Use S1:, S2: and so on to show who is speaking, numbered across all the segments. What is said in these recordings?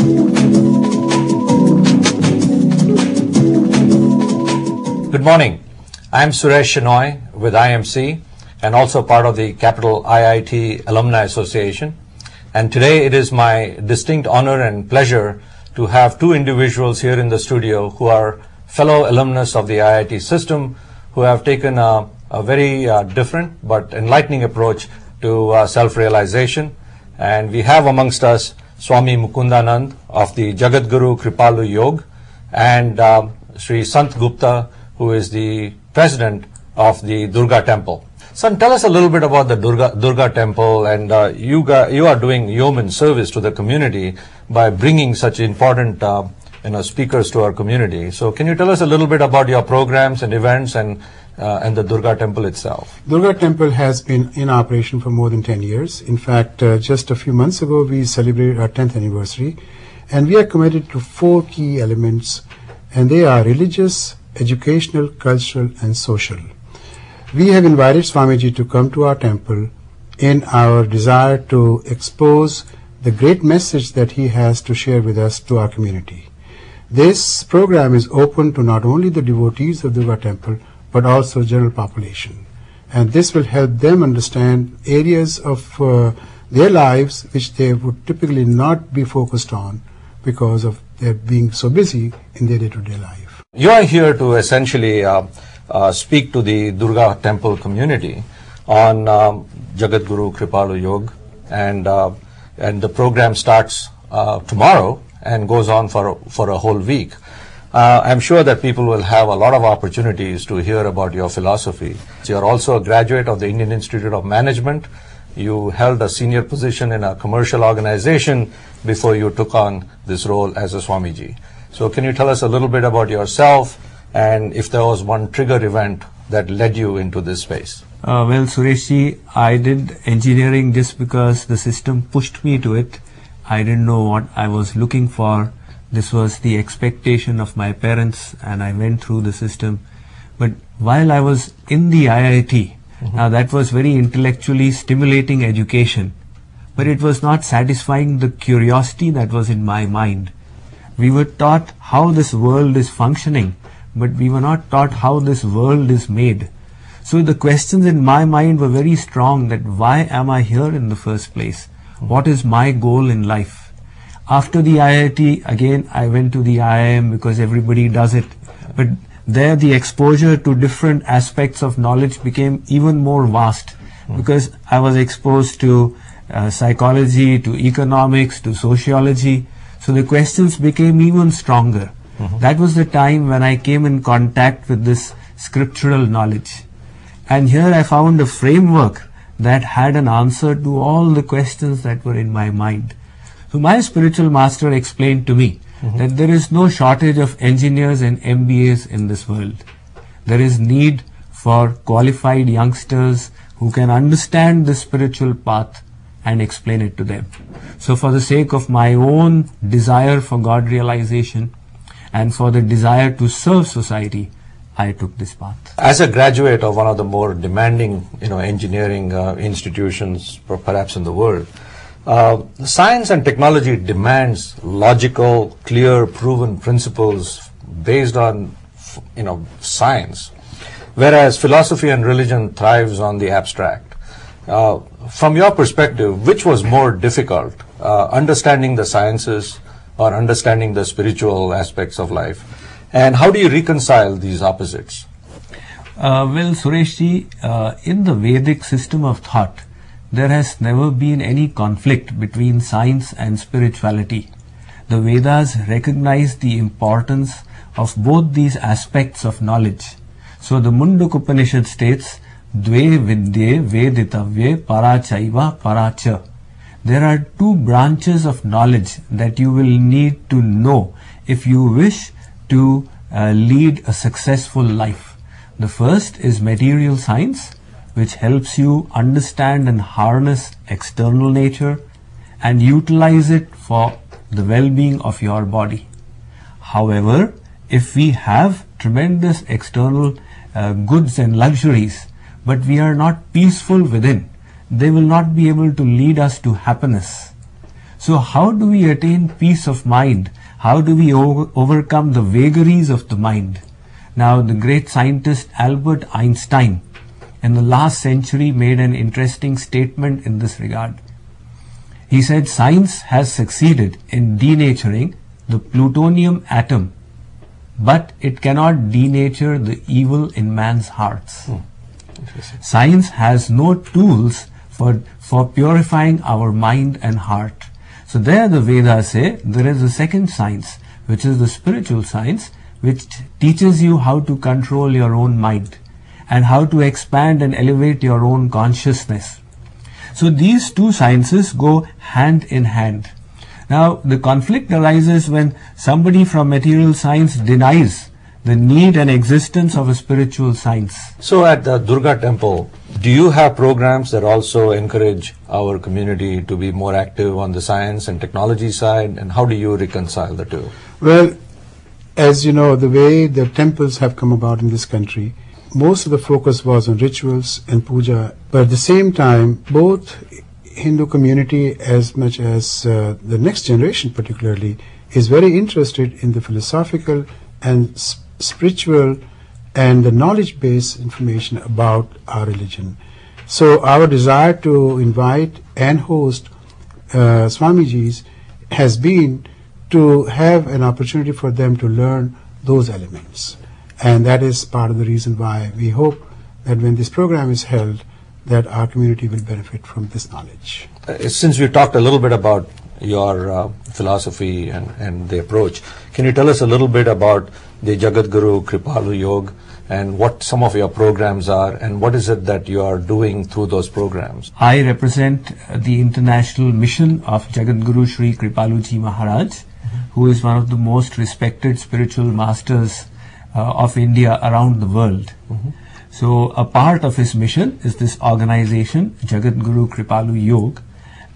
S1: Good morning. I'm Suresh Shenoy with IMC and also part of the Capital IIT Alumni Association. And today it is my distinct honor and pleasure to have two individuals here in the studio who are fellow alumnus of the IIT system who have taken a very different but enlightening approach to self-realization. And we have amongst us Swami Mukundananda of the Jagadguru Kripalu Yoga and Shri Sant Gupta, who is the president of the Durga Temple. Son, tell us a little bit about the Durga Temple, and you are doing yeoman service to the community by bringing such important speakers to our community. So can you tell us a little bit about your programs and events and the Durga Temple itself?
S2: Durga Temple has been in operation for more than 10 years. In fact, just a few months ago, we celebrated our 10th anniversary, and we are committed to 4 key elements, and they are religious, educational, cultural, and social. We have invited Swamiji to come to our temple in our desire to expose the great message that he has to share with us to our community. This program is open to not only the devotees of Durga Temple, but also general population. And this will help them understand areas of their lives which they would typically not be focused on because of their being so busy in their day-to-day life.
S1: You are here to essentially speak to the Durga Temple community on Jagadguru Kripalu Yoga, and the program starts tomorrow and goes on for a whole week. I'm sure that people will have a lot of opportunities to hear about your philosophy. You are also a graduate of the Indian Institute of Management. You held a senior position in a commercial organization before you took on this role as a Swamiji. So can you tell us a little bit about yourself and if there was one trigger event that led you into this space?
S3: Well, Sureshji, I did engineering just because the system pushed me to it. I didn't know what I was looking for. This was the expectation of my parents, and I went through the system. But while I was in the IIT, now that was very intellectually stimulating education, but it was not satisfying the curiosity that was in my mind. We were taught how this world is functioning, but we were not taught how this world is made. So the questions in my mind were very strong, that why am I here in the first place? What is my goal in life? After the IIT, again, I went to the IIM because everybody does it. But there the exposure to different aspects of knowledge became even more vast because I was exposed to psychology, to economics, to sociology. So the questions became even stronger. That was the time when I came in contact with this scriptural knowledge. And here I found a framework that had an answer to all the questions that were in my mind. So my spiritual master explained to me that there is no shortage of engineers and MBAs in this world. There is need for qualified youngsters who can understand the spiritual path and explain it to them. So for the sake of my own desire for God realization and for the desire to serve society, I took this path.
S1: As a graduate of one of the more demanding, engineering institutions, perhaps in the world, science and technology demands logical, clear, proven principles based on, science, whereas philosophy and religion thrives on the abstract. From your perspective, which was more difficult, understanding the sciences or understanding the spiritual aspects of life? And how do you reconcile these opposites?
S3: Well, Sureshji, in the Vedic system of thought, there has never been any conflict between science and spirituality. The Vedas recognize the importance of both these aspects of knowledge. So the Munduk Upanishad states, Dve vidye veditavye parachaiva paracha. There are 2 branches of knowledge that you will need to know if you wish to lead a successful life. The first is material science, which helps you understand and harness external nature and utilize it for the well-being of your body. However, if we have tremendous external goods and luxuries, but we are not peaceful within, they will not be able to lead us to happiness. So how do we attain peace of mind? How do we overcome the vagaries of the mind? Now, the great scientist Albert Einstein in the last century made an interesting statement in this regard. He said science has succeeded in denaturing the plutonium atom, but it cannot denature the evil in man's hearts. Science has no tools for purifying our mind and heart. So there the Vedas say there is a second science, which is the spiritual science, which teaches you how to control your own mind and how to expand and elevate your own consciousness. So these two sciences go hand in hand. Now the conflict arises when somebody from material science denies the need and existence of a spiritual science.
S1: So at the Durga Temple, do you have programs that also encourage our community to be more active on the science and technology side, and how do you reconcile the two?
S2: Well, as you know, the way the temples have come about in this country, most of the focus was on rituals and puja, but at the same time, both Hindu community as much as the next generation particularly is very interested in the philosophical and spiritual and the knowledge-based information about our religion. So our desire to invite and host Swamijis has been to have an opportunity for them to learn those elements. And that is part of the reason why we hope that when this program is held, that our community will benefit from this knowledge.
S1: Since we talked a little bit about your philosophy and the approach, can you tell us a little bit about the Jagat Guru Kripalu Yoga and what some of your programs are, and what is it that you are doing through those programs?
S3: I represent the international mission of Jagat Guru Shri Kripaluji Maharaj, who is one of the most respected spiritual masters of India around the world. So a part of his mission is this organization, Jagat Guru Kripalu Yoga,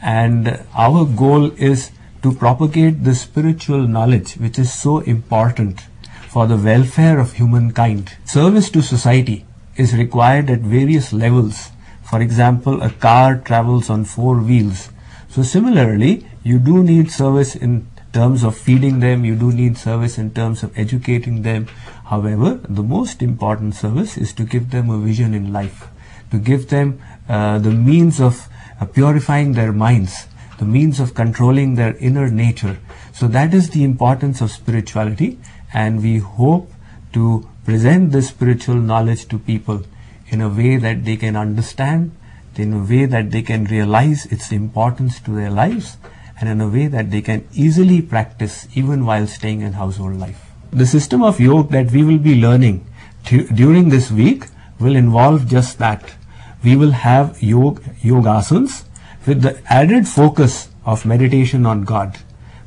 S3: and our goal is to propagate the spiritual knowledge which is so important for the welfare of humankind. Service to society is required at various levels. For example, a car travels on 4 wheels. So similarly, you do need service in terms of feeding them, you do need service in terms of educating them. However, the most important service is to give them a vision in life, to give them the means of purifying their minds, the means of controlling their inner nature. So that is the importance of spirituality, and we hope to present this spiritual knowledge to people in a way that they can understand, in a way that they can realize its importance to their lives, and in a way that they can easily practice even while staying in household life. The system of yoga that we will be learning during this week will involve just that. We will have yogasanas with the added focus of meditation on God.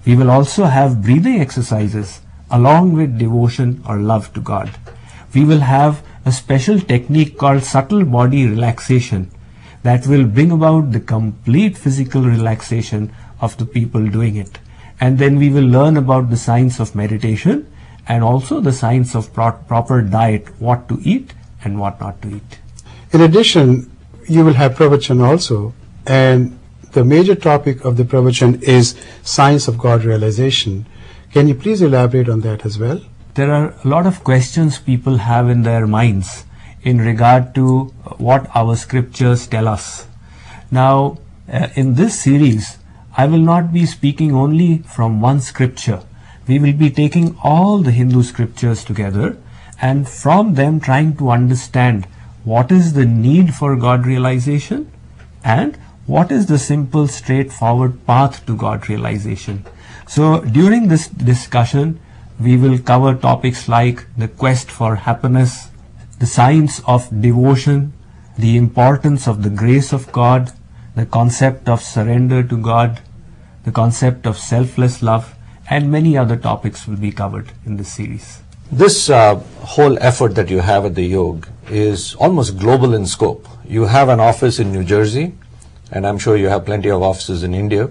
S3: We will also have breathing exercises along with devotion or love to God. We will have a special technique called subtle body relaxation that will bring about the complete physical relaxation of the people doing it. And then we will learn about the science of meditation and also the science of proper diet, what to eat and what not to eat.
S2: In addition, you will have pravachan also, and the major topic of the pravachan is science of God realization. Can you please elaborate on that as well?
S3: There are a lot of questions people have in their minds in regard to what our scriptures tell us. Now, in this series, I will not be speaking only from one scripture. We will be taking all the Hindu scriptures together and from them trying to understand what is the need for God realization and what is the simple straightforward path to God realization. So during this discussion, we will cover topics like the quest for happiness, the science of devotion, the importance of the grace of God, the concept of surrender to God, the concept of selfless love, and many other topics will be covered in this series.
S1: This whole effort that you have at the yoga is almost global in scope. You have an office in New Jersey, and I'm sure you have plenty of offices in India.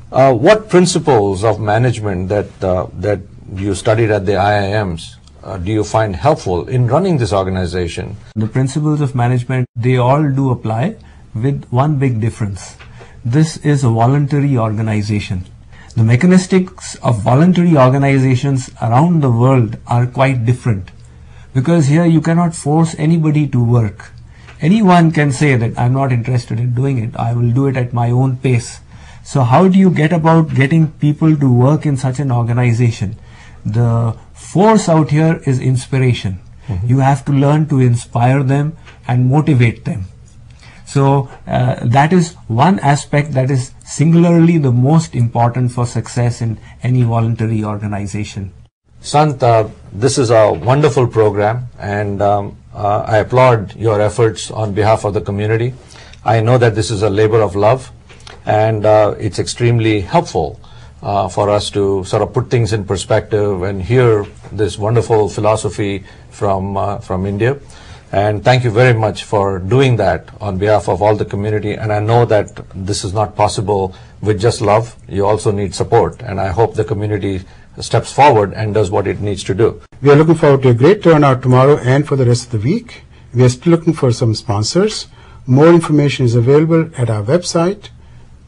S1: What principles of management that you studied at the IIMs do you find helpful in running this organization?
S3: The principles of management, they all do apply with one big difference. this is a voluntary organization. The mechanistics of voluntary organizations around the world are quite different, because here you cannot force anybody to work. Anyone can say that I'm not interested in doing it, I will do it at my own pace. So how do you get about getting people to work in such an organization? The force out here is inspiration. You have to learn to inspire them and motivate them. So that is one aspect that is singularly the most important for success in any voluntary organization.
S1: Sant, this is a wonderful program, and I applaud your efforts on behalf of the community. I know that this is a labor of love, and it's extremely helpful for us to sort of put things in perspective and hear this wonderful philosophy from India. And thank you very much for doing that on behalf of all the community. And I know that this is not possible with just love. You also need support. And I hope the community steps forward and does what it needs to do.
S2: We are looking forward to a great turnout tomorrow and for the rest of the week. We are still looking for some sponsors. More information is available at our website,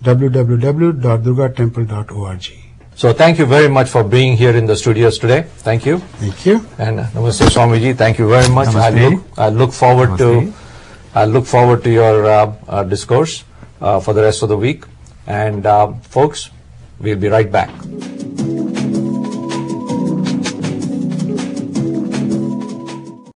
S2: www.durgatemple.org.
S1: So thank you very much for being here in the studios today. Thank you.
S2: Thank you.
S1: And Namaste Swamiji, thank you very much.
S3: Namaste.
S1: I look forward
S3: Namaste.
S1: to your discourse for the rest of the week. And folks, we'll be right back.